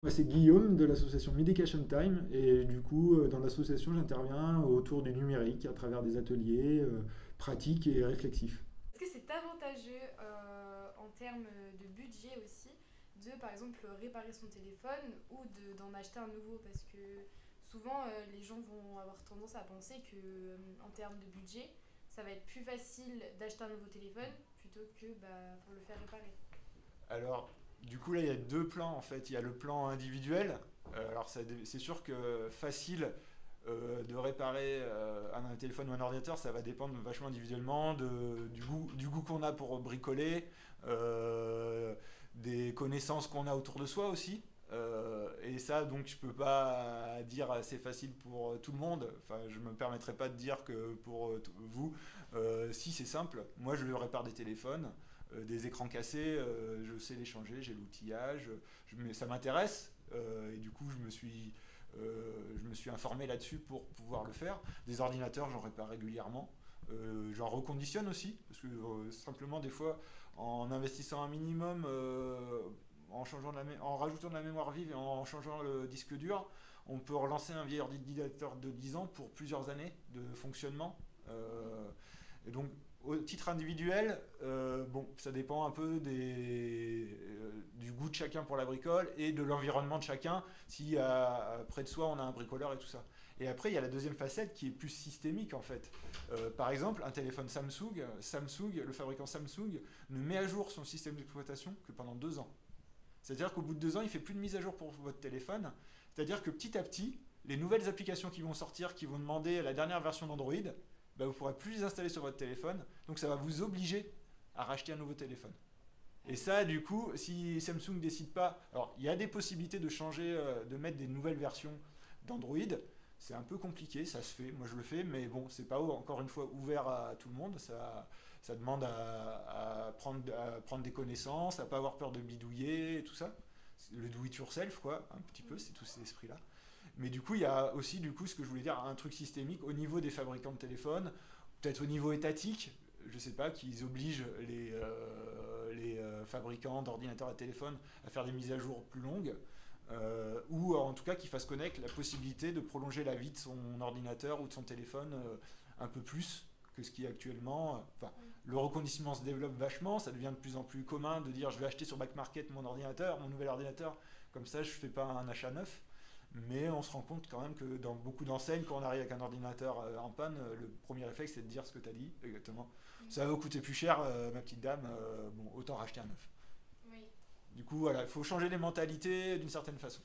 Moi, c'est Guillaume de l'association Medication Time et du coup, dans l'association, j'interviens autour du numérique à travers des ateliers pratiques et réflexifs. Est-ce que c'est avantageux en termes de budget aussi de par exemple réparer son téléphone ou d'en acheter un nouveau parce que souvent les gens vont avoir tendance à penser que en termes de budget ça va être plus facile d'acheter un nouveau téléphone plutôt que pour le faire réparer. Alors, du coup, là, il y a deux plans en fait. Il y a le plan individuel. Alors, c'est sûr que facile de réparer un téléphone ou un ordinateur, ça va dépendre vachement individuellement du goût qu'on a pour bricoler, des connaissances qu'on a autour de soi aussi. Et ça, donc, je peux pas dire c'est facile pour tout le monde. Enfin, je me permettrai pas de dire que pour vous, si c'est simple. Moi, je répare des téléphones, des écrans cassés, je sais les changer, j'ai l'outillage, ça m'intéresse. Et du coup, je me suis informé là-dessus pour pouvoir le faire. Des ordinateurs, j'en répare régulièrement. J'en reconditionne aussi, parce que simplement des fois, en investissant un minimum, en rajoutant de la mémoire vive et en changeant le disque dur, on peut relancer un vieil ordinateur de 10 ans pour plusieurs années de fonctionnement. Et donc, au titre individuel, bon, ça dépend un peu du goût de chacun pour la bricole et de l'environnement de chacun, si près de soi on a un bricoleur et tout ça. Et après, il y a la deuxième facette qui est plus systémique en fait. Par exemple, un téléphone Samsung, le fabricant Samsung, ne met à jour son système d'exploitation que pendant 2 ans. C'est-à-dire qu'au bout de 2 ans, il ne fait plus de mise à jour pour votre téléphone. C'est-à-dire que petit à petit, les nouvelles applications qui vont sortir, qui vont demander la dernière version d'Android, bah, vous ne pourrez plus les installer sur votre téléphone. Donc ça va vous obliger à racheter un nouveau téléphone. Et ça, du coup, si Samsung ne décide pas... Alors, il y a des possibilités de changer, de mettre des nouvelles versions d'Android. C'est un peu compliqué, ça se fait, moi je le fais, mais bon, c'est pas encore une fois ouvert à tout le monde. Ça demande à prendre des connaissances, à pas avoir peur de bidouiller et tout ça. Le do it yourself, quoi, un petit peu, c'est tout cet esprit-là. Mais du coup, il y a aussi, du coup, ce que je voulais dire, un truc systémique au niveau des fabricants de téléphones, peut-être au niveau étatique, je sais pas, qu'ils obligent les fabricants d'ordinateurs à téléphone à faire des mises à jour plus longues, ou en tout cas qu'ils fassent connaître la possibilité de prolonger la vie de son ordinateur ou de son téléphone un peu plus que ce qui est actuellement. Enfin, le reconditionnement se développe vachement, ça devient de plus en plus commun de dire je vais acheter sur Back Market mon ordinateur, mon nouvel ordinateur, comme ça je fais pas un achat neuf. Mais on se rend compte quand même que dans beaucoup d'enseignes, quand on arrive avec un ordinateur en panne, le premier réflexe c'est de dire ce que tu as dit, exactement. Ça va vous coûter plus cher, ma petite dame, bon, autant racheter un neuf. Oui. Du coup, voilà, il faut changer les mentalités d'une certaine façon.